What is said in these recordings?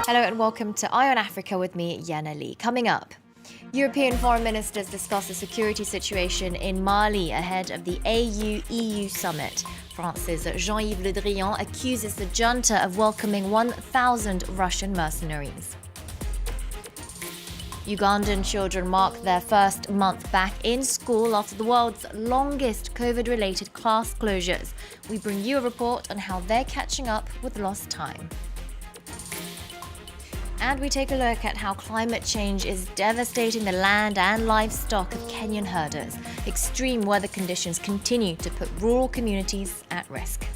Hello and welcome to Eye on Africa with me, Yana Lee. Coming up, European foreign ministers discuss the security situation in Mali ahead of the AU-EU summit. France's Jean-Yves Le Drian accuses the junta of welcoming 1,000 Russian mercenaries. Ugandan children mark their first month back in school after the world's longest COVID-related class closures. We bring you a report on how they're catching up with lost time. And we take a look at how climate change is devastating the land and livestock of Kenyan herders. Extreme weather conditions continue to put rural communities at risk.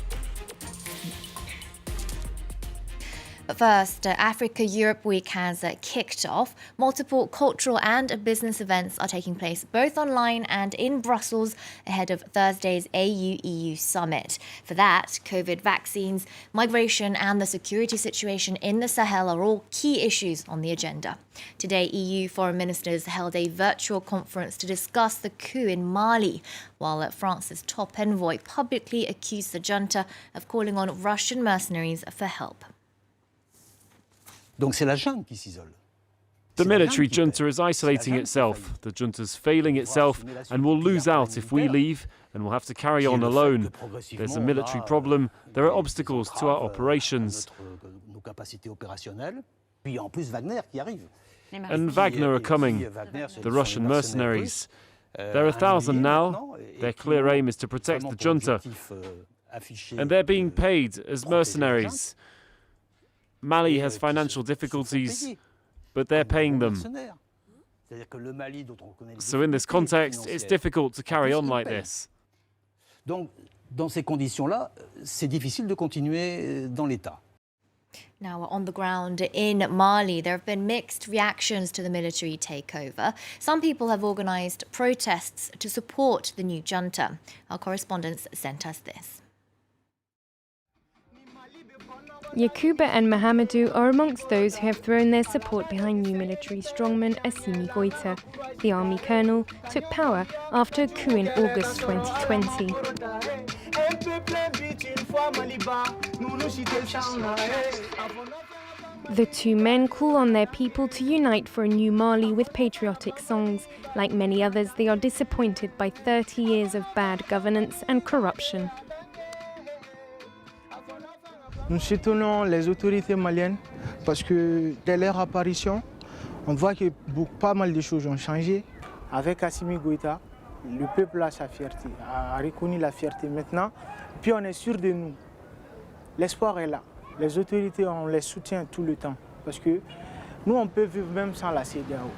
But first, Africa-Europe Week has kicked off. Multiple cultural and business events are taking place both online and in Brussels ahead of Thursday's AU-EU summit. For that, COVID vaccines, migration and the security situation in the Sahel are all key issues on the agenda. Today, EU foreign ministers held a virtual conference to discuss the coup in Mali, while France's top envoy publicly accused the junta of calling on Russian mercenaries for help. The military junta is isolating itself. The junta's failing itself and will lose out if we leave and will have to carry on alone. There's a military problem. There are obstacles to our operations. And Wagner are coming, the Russian mercenaries. There are 1,000 now. Their clear aim is to protect the junta. And they're being paid as mercenaries. Mali has financial difficulties, but they're paying them. So in this context, it's difficult to carry on like this. Dans ces conditions-là, c'est difficile de continuer dans l'État. Now, on the ground in Mali, there have been mixed reactions to the military takeover. Some people have organised protests to support the new junta. Our correspondents sent us this. Yakuba and Mahamadou are amongst those who have thrown their support behind new military strongman Assimi Goïta. The army colonel took power after a coup in August 2020. The two men call on their people to unite for a new Mali with patriotic songs. Like many others, they are disappointed by 30 years of bad governance and corruption. Nous soutenons les autorités maliennes parce que dès leur apparition, on voit que pas mal de choses ont changé. Avec Assimi Goïta, le peuple a sa fierté, a reconnu la fierté maintenant. Puis on est sûr de nous. L'espoir est là. Les autorités, on les soutient tout le temps parce que nous, on peut vivre même sans la CEDEAO.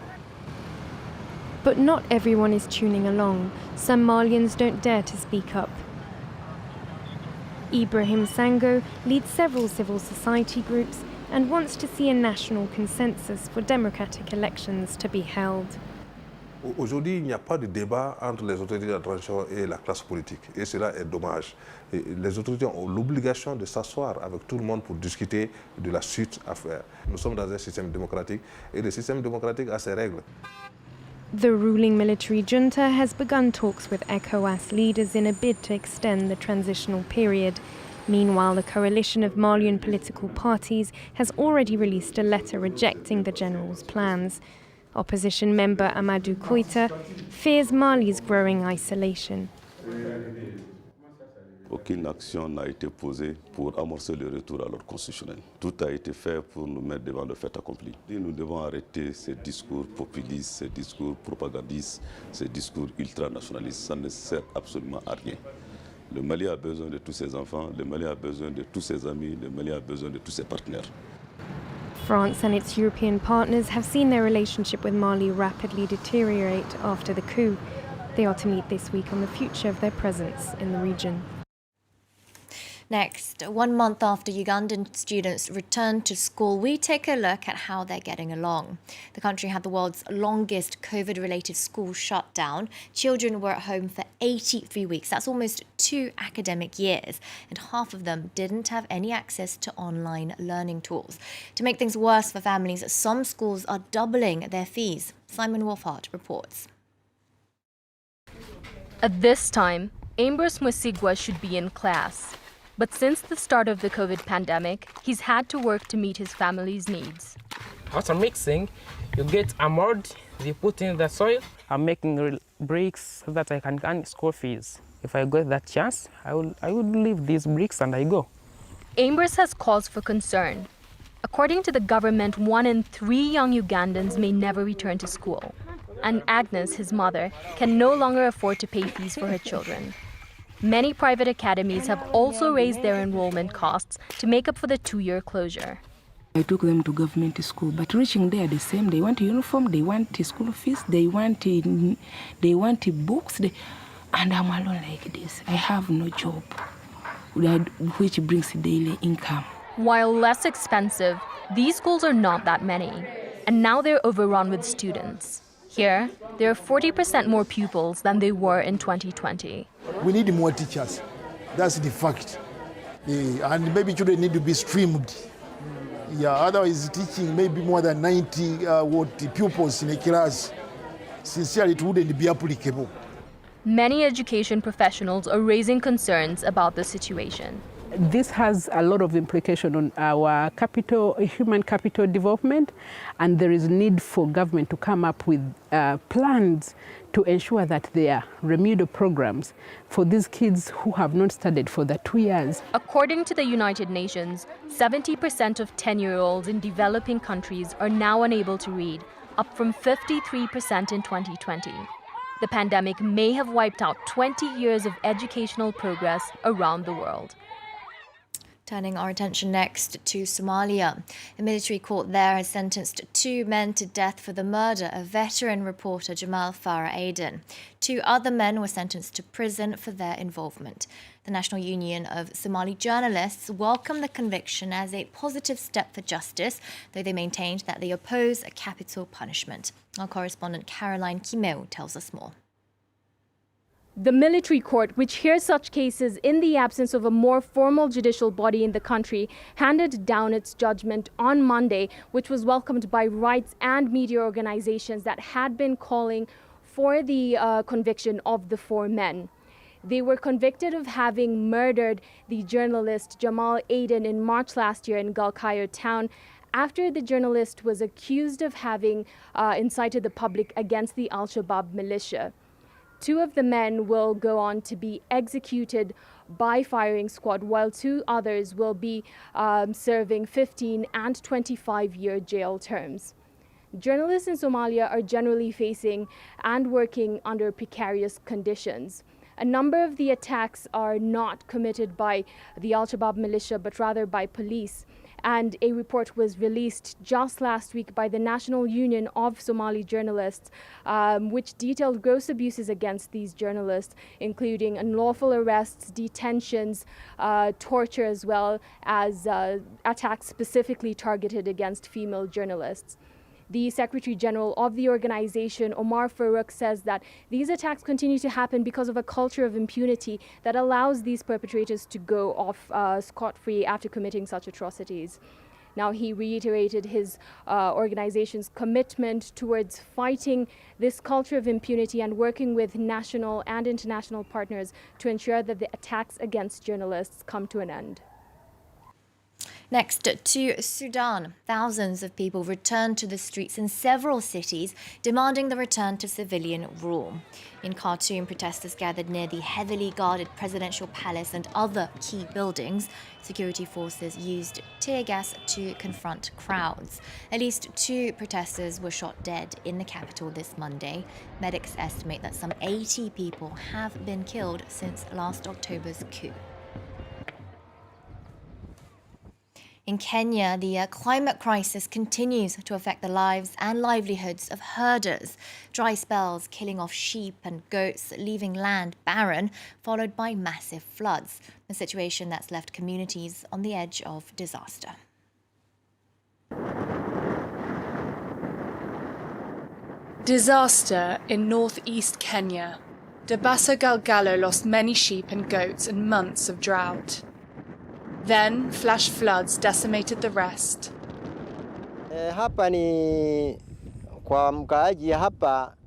But not everyone is tuning along. Some Malians don't dare to speak up. Ibrahim Sango leads several civil society groups and wants to see a national consensus for democratic elections to be held. Aujourd'hui, il n'y a pas de débat entre les autorités de la transition et la classe politique. Et cela est dommage. Et les autorités ont l'obligation de s'asseoir avec tout le monde pour discuter de la suite à faire. Nous sommes dans un système démocratique et le système démocratique a ses règles. The ruling military junta has begun talks with ECOWAS leaders in a bid to extend the transitional period. Meanwhile, the coalition of Malian political parties has already released a letter rejecting the general's plans. Opposition member Amadou Koita fears Mali's growing isolation. Aucune action n'a été posée pour amorcer le retour à l'ordre constitutionnel. Tout a été fait pour nous mettre devant le fait accompli. Nous devons arrêter ces discours populistes, ces discours propagandistes, ces discours ultranationalistes. Ça ne sert absolument à rien. Le Mali a besoin de tous ses enfants, le Mali a besoin de tous ses amis, le Mali a besoin de tous ses partenaires. France and its European partners have seen their relationship with Mali rapidly deteriorate after the coup. They are to meet this week on the future of their presence in the region. Next, 1 month after Ugandan students returned to school, we take a look at how they're getting along. The country had the world's longest COVID-related school shutdown. Children were at home for 83 weeks. That's almost 2 academic years. And half of them didn't have any access to online learning tools. To make things worse for families, some schools are doubling their fees. Simon Wolfhart reports. At this time, Ambrose Mwesigwa should be in class. But since the start of the COVID pandemic, he's had to work to meet his family's needs. After mixing, you get a mold, you put in the soil. I'm making bricks so that I can earn school fees. If I get that chance, I would leave these bricks and I go. Ambrose has cause for concern. According to the government, 1 in 3 young Ugandans may never return to school. And Agnes, his mother, can no longer afford to pay fees for her children. Many private academies have also raised their enrollment costs to make up for the 2-year closure. I took them to government school, but reaching there the same. They want uniform, they want school fees, they want books, and I'm alone like this. I have no job, which brings daily income. While less expensive, these schools are not that many, and now they're overrun with students. Here, there are 40% more pupils than they were in 2020. We need more teachers. That's the fact. And maybe children need to be streamed. Yeah, otherwise teaching maybe more than 90 pupils in a class. Sincerely, it wouldn't be applicable. Many education professionals are raising concerns about the situation. This has a lot of implication on our human capital development, and there is need for government to come up with plans to ensure that there are remedial programs for these kids who have not studied for the 2 years. According to the United Nations, 70% of 10-year-olds in developing countries are now unable to read, up from 53% in 2020. The pandemic may have wiped out 20 years of educational progress around the world. Turning our attention next to Somalia. A military court there has sentenced 2 men to death for the murder of veteran reporter Jamal Farah Aden. 2 other men were sentenced to prison for their involvement. The National Union of Somali Journalists welcomed the conviction as a positive step for justice, though they maintained that they oppose a capital punishment. Our correspondent Caroline Kimeu tells us more. The military court, which hears such cases in the absence of a more formal judicial body in the country, handed down its judgment on Monday, which was welcomed by rights and media organizations that had been calling for the conviction of the 4 men. They were convicted of having murdered the journalist Jamal Aden in March last year in Galkayo town, after the journalist was accused of having incited the public against the Al-Shabaab militia. 2 of the men will go on to be executed by firing squad, while 2 others will be serving 15 and 25-year jail terms. Journalists in Somalia are generally facing and working under precarious conditions. A number of the attacks are not committed by the Al-Shabaab militia, but rather by police. And a report was released just last week by the National Union of Somali Journalists, which detailed gross abuses against these journalists, including unlawful arrests, detentions, torture, as well as attacks specifically targeted against female journalists. The Secretary General of the organization, Omar Farouk, says that these attacks continue to happen because of a culture of impunity that allows these perpetrators to go off scot-free after committing such atrocities. Now, he reiterated his organization's commitment towards fighting this culture of impunity and working with national and international partners to ensure that the attacks against journalists come to an end. Next to Sudan, thousands of people returned to the streets in several cities, demanding the return to civilian rule. In Khartoum, protesters gathered near the heavily guarded presidential palace and other key buildings. Security forces used tear gas to confront crowds. At least 2 protesters were shot dead in the capital this Monday. Medics estimate that some 80 people have been killed since last October's coup. In Kenya, the climate crisis continues to affect the lives and livelihoods of herders. Dry spells killing off sheep and goats, leaving land barren, followed by massive floods, a situation that's left communities on the edge of disaster. Disaster in northeast Kenya. Dabasa Galgalo lost many sheep and goats in months of drought. Then, flash floods decimated the rest.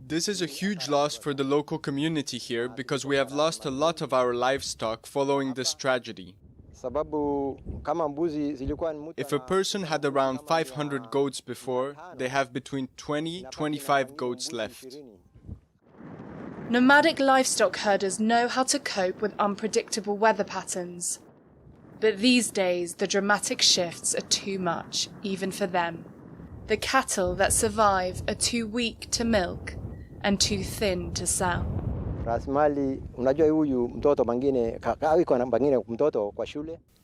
This is a huge loss for the local community here because we have lost a lot of our livestock following this tragedy. If a person had around 500 goats before, they have between 20-25 goats left. Nomadic livestock herders know how to cope with unpredictable weather patterns. But these days, the dramatic shifts are too much, even for them. The cattle that survive are too weak to milk and too thin to sell.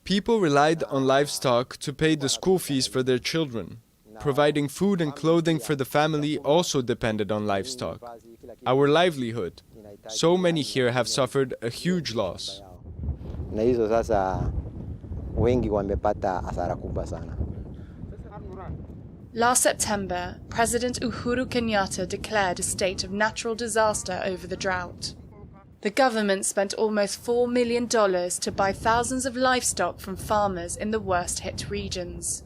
People relied on livestock to pay the school fees for their children. Providing food and clothing for the family also depended on livestock. Our livelihood. So many here have suffered a huge loss. Last September, President Uhuru Kenyatta declared a state of natural disaster over the drought. The government spent almost $4 million to buy thousands of livestock from farmers in the worst-hit regions.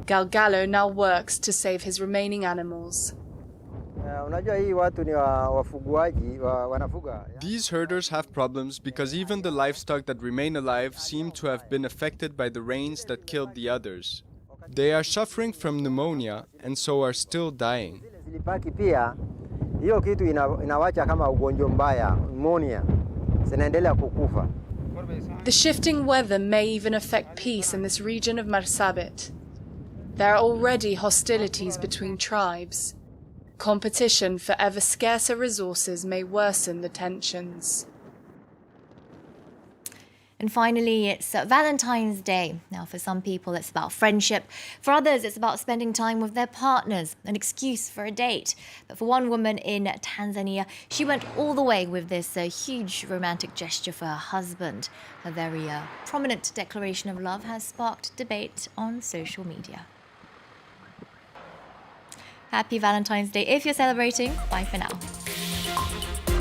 Galgalo now works to save his remaining animals. These herders have problems because even the livestock that remain alive seem to have been affected by the rains that killed the others. They are suffering from pneumonia and so are still dying. The shifting weather may even affect peace in this region of Marsabit. There are already hostilities between tribes. Competition for ever scarcer resources may worsen the tensions. And finally, it's Valentine's Day. Now, for some people, it's about friendship. For others, it's about spending time with their partners, an excuse for a date. But for one woman in Tanzania, she went all the way with this huge romantic gesture for her husband. Her very prominent declaration of love has sparked debate on social media. Happy Valentine's Day if you're celebrating. Bye for now.